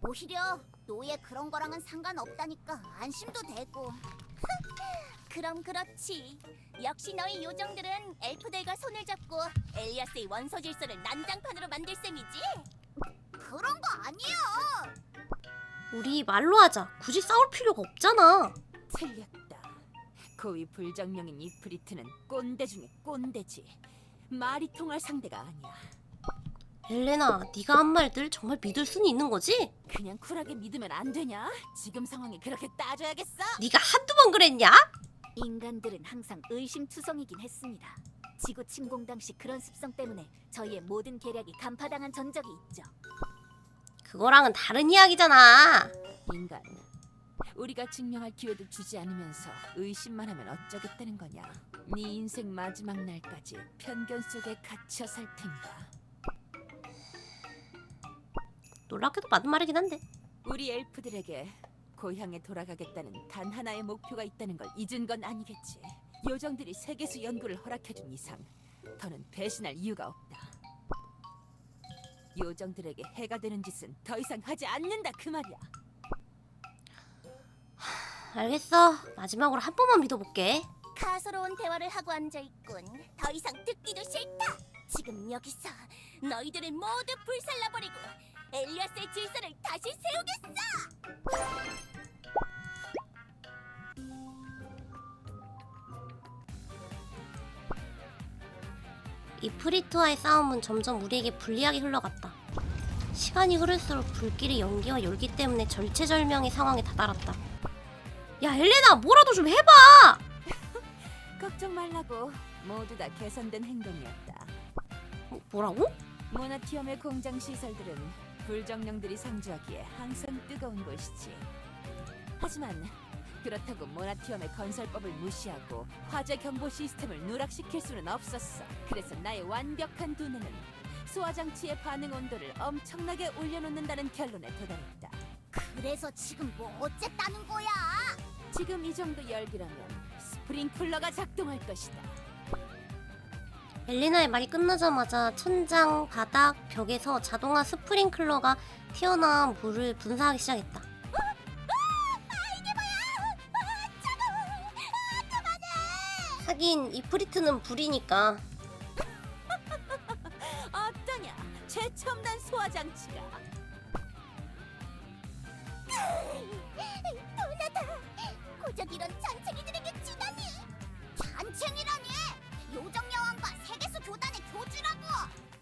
오히려 노예 그런 거랑은 상관없다니까 안심도 되고. 그럼 그렇지. 역시 너희 요정들은 엘프들과 손을 잡고 엘리아스의 원소 질서를 난장판으로 만들 셈이지? 그런 거 아니야. 우리 말로 하자. 굳이 싸울 필요가 없잖아. 틀렸다. 고위 불정령인 이프리트는 꼰대 중에 꼰대지. 말이 통할 상대가 아니야. 엘레나, 네가 한 말들 정말 믿을 수는 있는 거지? 그냥 쿨하게 믿으면 안 되냐? 지금 상황이 그렇게 따져야겠어? 네가 한두 번 그랬냐? 인간들은 항상 의심투성이긴 했습니다. 지구 침공 당시 그런 습성 때문에 저희의 모든 계략이 간파당한 전적이 있죠. 그거랑은 다른 이야기잖아. 인간, 우리가 증명할 기회도 주지 않으면서 의심만 하면 어쩌겠다는 거냐? 네 인생 마지막 날까지 편견 속에 갇혀 살 텐가? 놀랍게도 맞는 말이긴 한데. 우리 엘프들에게 고향에 돌아가겠다는 단 하나의 목표가 있다는 걸 잊은 건 아니겠지. 요정들이 세계수 연구를 허락해준 이상 더는 배신할 이유가 없다. 요정들에게 해가 되는 짓은 더 이상 하지 않는다 그 말이야. 알겠어. 마지막으로 한 번만 믿어볼게. 가소로운 대화를 하고 앉아있군. 더 이상 듣기도 싫다. 지금 여기서 너희들을 모두 불살라버리고 엘리아스의 질서를 다시 세우겠어. 이프리트와의 싸움은 점점 우리에게 불리하게 흘러갔다. 시간이 흐를수록 불길의 연기와 열기 때문에 절체절명의 상황에 다다랐다. 야 엘레나 뭐라도 좀 해봐! 걱정 말라고. 모두 다 개선된 행동이었다. 뭐라고? 모나티엄의 공장 시설들은 불정령들이 상주하기에 항상 뜨거운 곳이지. 하지만 그렇다고 모나티엄의 건설법을 무시하고 화재 경보 시스템을 누락시킬 수는 없었어. 그래서 나의 완벽한 두뇌는 소화장치의 반응 온도를 엄청나게 올려놓는다는 결론에 도달했다. 그래서 지금 뭐 어쨌다는 거야? 지금 이 정도 열기라면 스프링클러가 작동할 것이다. 엘레나의 말이 끝나자마자 천장, 바닥, 벽에서 자동화 스프링클러가 튀어나와 물을 분사하기 시작했다. 하긴 이프리트는 불이니까. 어떠냐? 최첨단 소화장치가. 도나다. 고작 이런 잔챙이들에게 지다니. 잔챙이라니. 요정 여왕과 세계수 교단의 교주라고.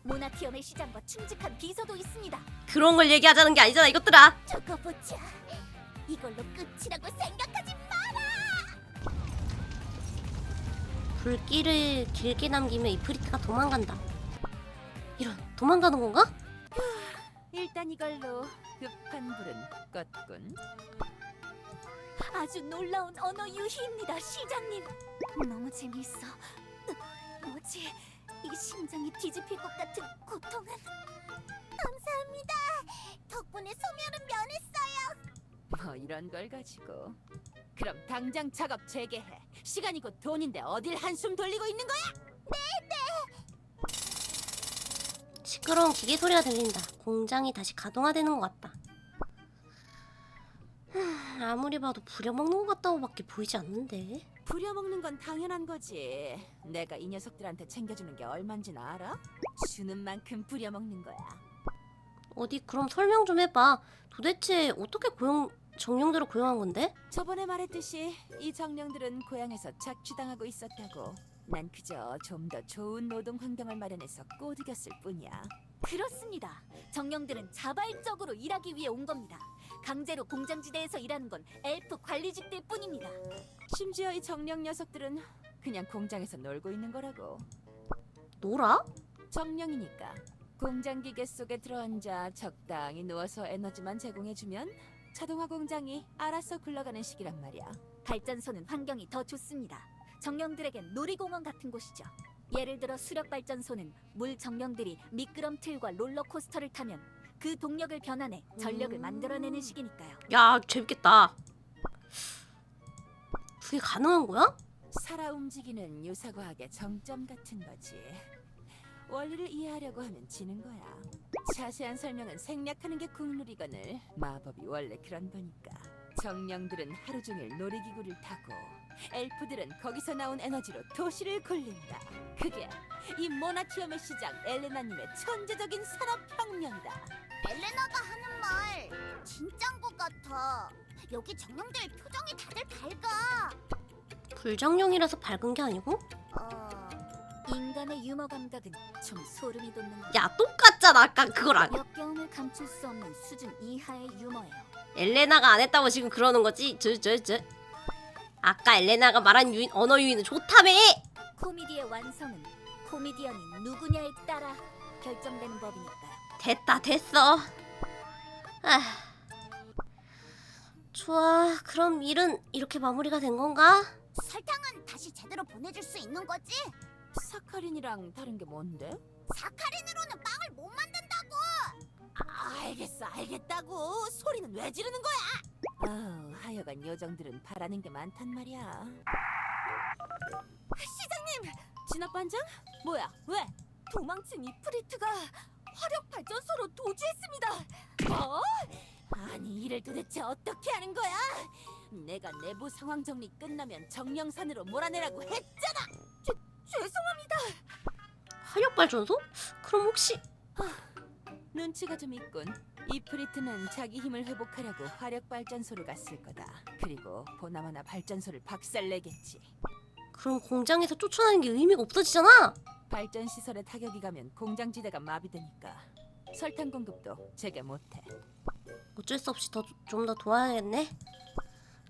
모나티엄의 시장과 충직한 비서도 있습니다. 그런 걸 얘기하자는 게 아니잖아 이것들아. 저거 보자. 이걸로 끝이라고 생각하지 마라. 불길을 길게 남기며 이프리트가 도망간다. 이런, 도망가는 건가? 일단 이걸로 급한 불은 껐군. 아주 놀라운 언어 유희입니다, 시장님. 너무 재미있어. 뭐지? 이 심장이 뒤집힐 것 같은 고통은. 감사합니다. 덕분에 소멸은 면했어요. 뭐 이런 걸 가지고. 그럼 당장 작업 재개해. 시간이 곧 돈인데 어딜 한숨 돌리고 있는 거야? 시끄러운 기계 소리가 들린다. 공장이 다시 가동화되는 것 같다. 아무리 봐도 부려먹는 것 같다고밖에 보이지 않는데. 부려먹는 건 당연한 거지. 내가 이 녀석들한테 챙겨주는 게 얼만지 알아? 주는 만큼 부려먹는 거야. 어디 그럼 설명 좀 해봐. 도대체 어떻게 정령들을 고용한 건데? 저번에 말했듯이 이 정령들은 고향에서 착취당하고 있었다고. 난 그저 좀 더 좋은 노동 환경을 마련해서 꼬드겼을 뿐이야. 그렇습니다. 정령들은 자발적으로 일하기 위해 온 겁니다. 강제로 공장지대에서 일하는 건 엘프 관리직들 뿐입니다. 심지어 이 정령 녀석들은 그냥 공장에서 놀고 있는 거라고. 놀아? 정령이니까 공장 기계 속에 들어앉아 적당히 누워서 에너지만 제공해주면 자동화 공장이 알아서 굴러가는 식이란 말이야. 발전소는 환경이 더 좋습니다. 정령들에겐 놀이공원 같은 곳이죠. 예를 들어 수력 발전소는 물 정령들이 미끄럼틀과 롤러코스터를 타면 그 동력을 변환해 전력을 만들어내는 식이니까요. 야 재밌겠다. 그게 가능한 거야? 살아 움직이는 유사과학의 정점 같은 거지. 원리를 이해하려고 하면 지는 거야. 자세한 설명은 생략하는 게 국룰이거늘. 마법이 원래 그런 거니까. 정령들은 하루 종일 놀이기구를 타고 엘프들은 거기서 나온 에너지로 도시를 굴린다. 그게 이 모나티엄의 시장 엘레나님의 천재적인 산업혁명이다. 엘레나가 하는 말 진짠 것 같아. 여기 정령들 표정이 다들 밝아. 불정령이라서 밝은 게 아니고? 인간의 유머 감각은 좀 소름이 돋는 것. 야 똑같잖아 아까 그거랑. 역겨움을 감출 수 없는 수준 이하의 유머예요. 엘레나가 안 했다고 지금 그러는 거지? 아까 엘레나가 말한 언어 유희는 좋다며! 코미디의 완성은 코미디언이 누구냐에 따라 결정되는 법이니까요. 됐어. 좋아, 그럼 일은 이렇게 마무리가 된 건가? 설탕은 다시 제대로 보내줄 수 있는 거지? 사카린이랑 다른 게 뭔데? 사카린으로는 빵을 못 만든다고. 알겠다고. 소리는 왜 지르는 거야? 하여간 요정들은 바라는 게 많단 말이야. 진압반장? 뭐야? 왜? 도망친 이프리트가 화력 발전소로 도주했습니다. 뭐? 아니 이를 도대체 어떻게 하는 거야? 내가 내부 상황 정리 끝나면 정령산으로 몰아내라고 했잖아. 죄송합니다. 화력 발전소? 그럼 혹시 눈치가 좀 있군. 이프리트는 자기 힘을 회복하려고 화력 발전소로 갔을 거다. 그리고 보나마나 발전소를 박살내겠지. 그럼 공장에서 쫓아내는 게 의미가 없어지잖아. 발전 시설에 타격이 가면 공장지대가 마비되니까 설탕 공급도 제게 못해. 어쩔 수 없이 좀 더 도와야겠네.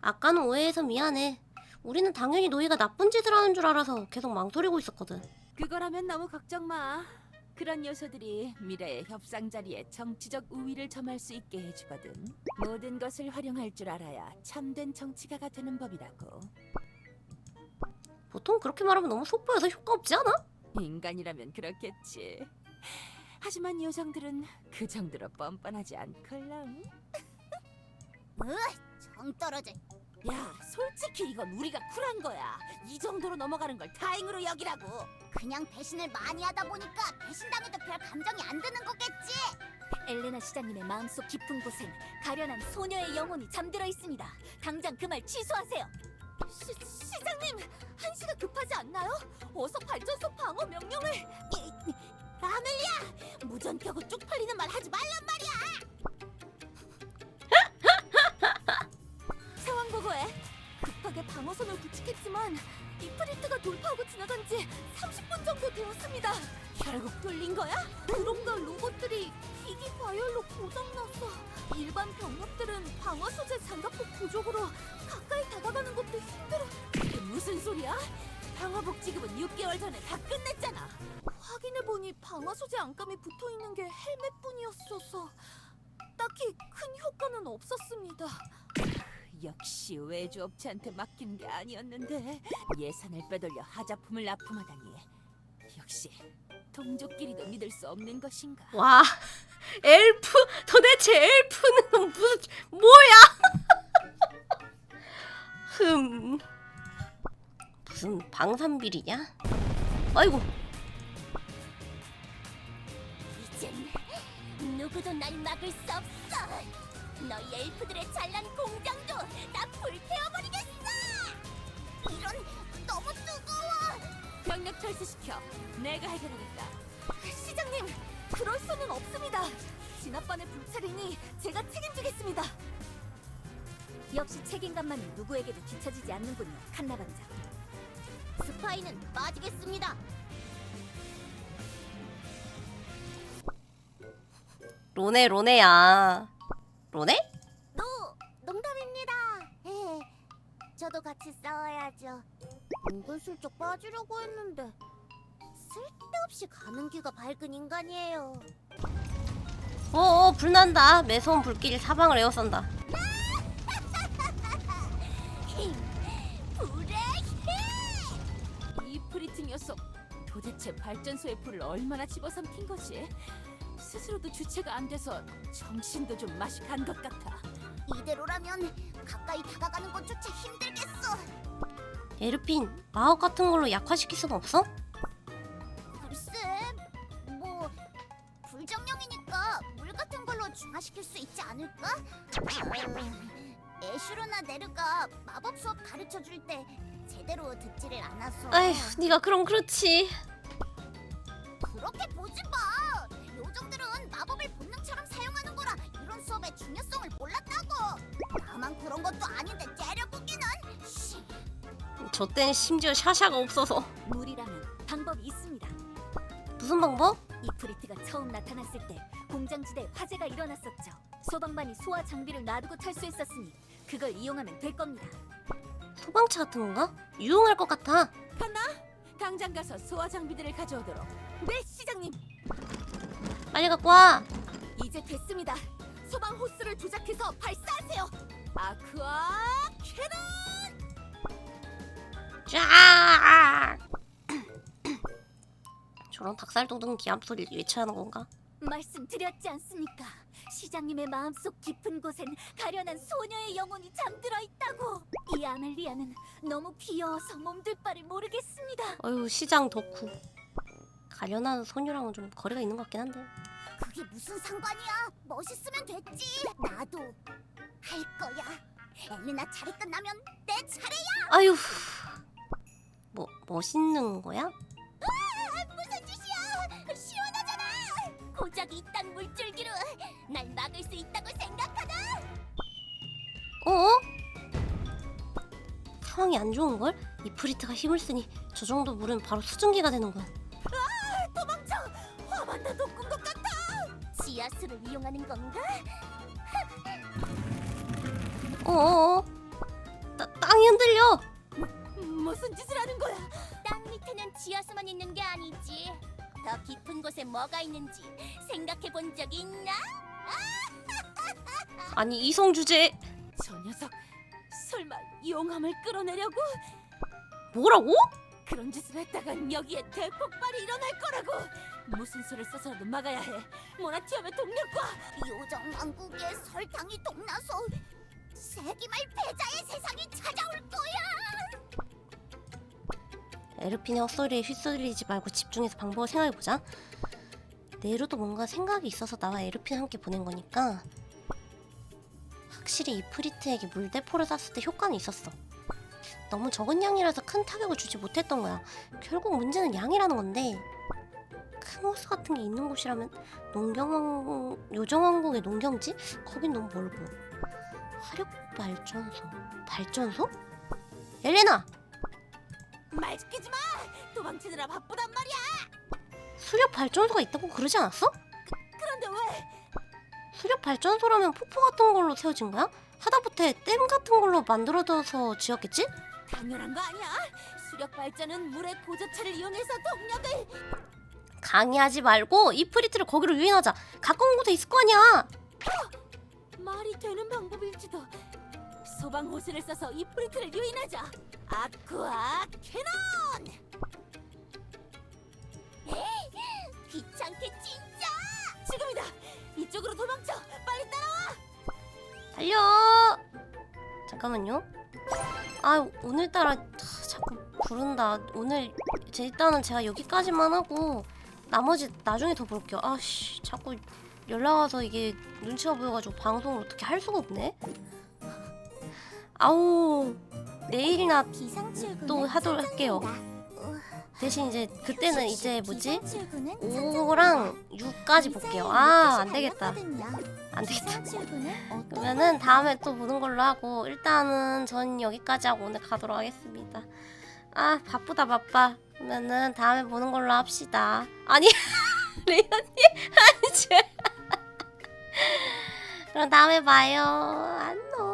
아까는 오해해서 미안해. 우리는 당연히 너희가 나쁜 짓을 하는 줄 알아서 계속 망설이고 있었거든. 그거라면 너무 걱정 마. 그런 요소들이 미래의 협상 자리에 정치적 우위를 점할 수 있게 해주거든. 모든 것을 활용할 줄 알아야 참된 정치가가 되는 법이라고. 보통 그렇게 말하면 너무 속보여서 효과 없지 않아? 인간이라면 그렇겠지. 하지만 요정들은 그 정도로 뻔뻔하지 않걸랑. 정 떨어져. 야, 솔직히 이건 우리가 쿨한 거야. 이 정도로 넘어가는 걸 다행으로 여기라고. 그냥 배신을 많이 하다 보니까 배신당해도 별 감정이 안 드는 거겠지. 엘레나 시장님의 마음속 깊은 곳엔 가련한 소녀의 영혼이 잠들어 있습니다. 당장 그 말 취소하세요. 시장님, 한시가 급하지 않나요? 어서 발전소 방어 명령을. 아멜리아, 무전하고 쪽팔리는 말 하지 말란 말이야. 상황 보고해. 급하게 방어선을 구축했지만 이프리트가 돌파하고 지나간 지 30분 정도 되었습니다. 결국 뚫린 거야? 그런가 로봇들이 기기 과열로 고장나서 일반 병력들은 방어 소재 장갑복 부족으로 가까이 다가가는 것도 힘들어. 이게 무슨 소리야? 방어복 지급은 6개월 전에 다 끝냈잖아. 확인해보니 방어 소재 안감이 붙어있는 게 헬멧뿐이었어서 딱히 큰 효과는 없었습니다. 역시 외주업체한테 맡기는 게 아니었는데 예산을 빼돌려 하자품을 납품하다니. 역시 동족끼리도 믿을 수 없는 것인가. 와, 엘프 도대체 엘프는 뭐야? 무슨 방산비리냐? 아이고. 이젠 누구도 날 막을 수 없어. 너희 엘프들의 잘난 공장도 다 불태워버리겠어. 이런, 너무 뜨거워. 병력 철수시켜. 내가 해결하겠다. 시장님, 그럴 수는 없습니다. 진압반의 불찰이니 제가 책임지겠습니다. 역시 책임감만은 누구에게도 뒤처지지 않는군요, 칸나 반장. 스파이는 빠지겠습니다. 로네야. 로네? 농담입니다. 저도 같이 싸워야죠. 은근슬쩍 빠지려고 했는데 쓸데없이 가는 기가 밝은 인간이에요. 불난다. 매서운 불길이 사방을 에워싼다. 힘, 불의 힘! 이 프리트 녀석 도대체 발전소의 불을 얼마나 집어삼킨 거지? 스스로도 주체가 안 돼서 정신도 좀 맛이 간 것 같아. 이대로라면 가까이 다가가는 것조차 힘들겠어. 에르핀, 마법 같은 걸로 약화시킬 수는 없어? 글쎄, 뭐 불정령이니까 물 같은 걸로 중화시킬 수 있지 않을까? 애슈르나 네르가 마법 수업 가르쳐 줄 때 제대로 듣지를 않아서. 아휴, 네가 그럼 그렇지. 그렇게 보지 마. 요정들은 마법을 본능처럼 사용하는 거라 이런 수업의 중요성을 몰랐다고. 나만 그런 것도 아닌데 째려보기는. 씨. 저 땐 심지어 샤샤가 없어서. 물이라면 방법이 있습니다. 무슨 방법? 이프리트가 처음 나타났을 때 공장지대에 화재가 일어났었죠. 소방반이 소화 장비를 놔두고 탈수했었으니 그걸 이용하면 될 겁니다. 소방차 같은 건가? 유용할 것 같아. 칸나, 당장 가서 소화 장비들을 가져오도록. 네, 시장님. 빨리 갖고 와. 이제 됐습니다. 소방 호스를 조작해서 발사하세요. 아쿠아 캐논! 쫙! 저런 닭살 돋은 기합 소리를 외쳐야 하는 건가? 말씀드렸지 않습니까? 시장님의 마음속 깊은 곳엔 가련한 소녀의 영혼이 잠들어 있다고. 이 아멜리아는 너무 귀여워서 몸둘 바를 모르겠습니다. 어휴, 시장 덕후. 가련한 소녀랑은 좀 거리가 있는 것 같긴 한데. 그게 무슨 상관이야? 멋있으면 됐지. 나도 할 거야. 엘레나 차례 끝나면 내 차례야. 아유, 뭐 멋있는 거야? 무슨 짓이야? 시원하잖아. 고작 이딴 물줄기로 날 막을 수 있다고 생각하나? 어? 상황이 안 좋은 걸? 이프리트가 힘을 쓰니 저 정도 물은 바로 수증기가 되는 거야. 도망쳐! 화만 나 돋군 것 같아! 지하수를 이용하는 건가? 어어어? 땅이 흔들려. 무슨 짓을 하는 거야? 땅 밑에는 지하수만 있는 게 아니지. 더 깊은 곳에 뭐가 있는지 생각해 본 적이 있나? 아니 이성 주제 저 녀석 설마 용암을 끌어내려고? 뭐라고? 그런 짓을 했다간 여기에 대폭발이 일어날 거라고. 무슨 수를 써서라도 막아야 해. 모나티엄의 동력과. 요정 왕국에 설탕이 동나서 세기말 패자의 세상이 찾아올 거야. 에르핀의 헛소리에 휘둘리지 말고 집중해서 방법을 생각해보자. 네루도 뭔가 생각이 있어서 나와 에르핀 함께 보낸 거니까 확실히 이프리트에게 물대포를 쐈을 때 효과는 있었어. 너무 적은 양이라서 큰 타격을 주지 못했던 거야. 결국 문제는 양이라는 건데 큰 호수 같은 게 있는 곳이라면 요정왕국의 농경지? 거긴 너무 멀고. 화력발전소? 발전소? 엘레나! 말 시키지 마. 도망치느라 바쁘단 말이야. 수력 발전소가 있다고 그러지 않았어? 그런데 왜? 수력 발전소라면 폭포 같은 걸로 세워진 거야? 하다못해 댐 같은 걸로 만들어져서 지었겠지? 당연한 거 아니야? 수력 발전은 물의 고저체를 이용해서 동력을. 강의하지 말고 이프리트를 거기로 유인하자. 가까운 곳에 있을 거 아니야. 말이 되는 방법일지도. 소방 호스를 써서 이프리트를 유인하자. 아쿠아 캐논! 귀찮게 진짜. 지금이다. 이쪽으로 도망쳐. 빨리 따라와. 달려. 잠깐만요. 아 오늘따라 자꾸 부른다. 오늘 일단은 제가 여기까지만 하고 나머지 나중에 더 볼게요. 아씨 자꾸 연락 와서 이게 눈치가 보여가지고 방송을 어떻게 할 수가 없네. 아우 내일이나 비상 출근은 또 하도록 할게요. 대신 이제 그때는 이제 뭐지? 비상 출근은 5랑 6까지 볼게요. 아 안되겠다. 안되겠다. 그러면은 다음에 또 보는 걸로 하고 일단은 전 여기까지 하고 오늘 가도록 하겠습니다. 아 바쁘다 바빠. 그러면은 다음에 보는 걸로 합시다. 아니 레이언님 아니지. 그럼 다음에 봐요. 안녕.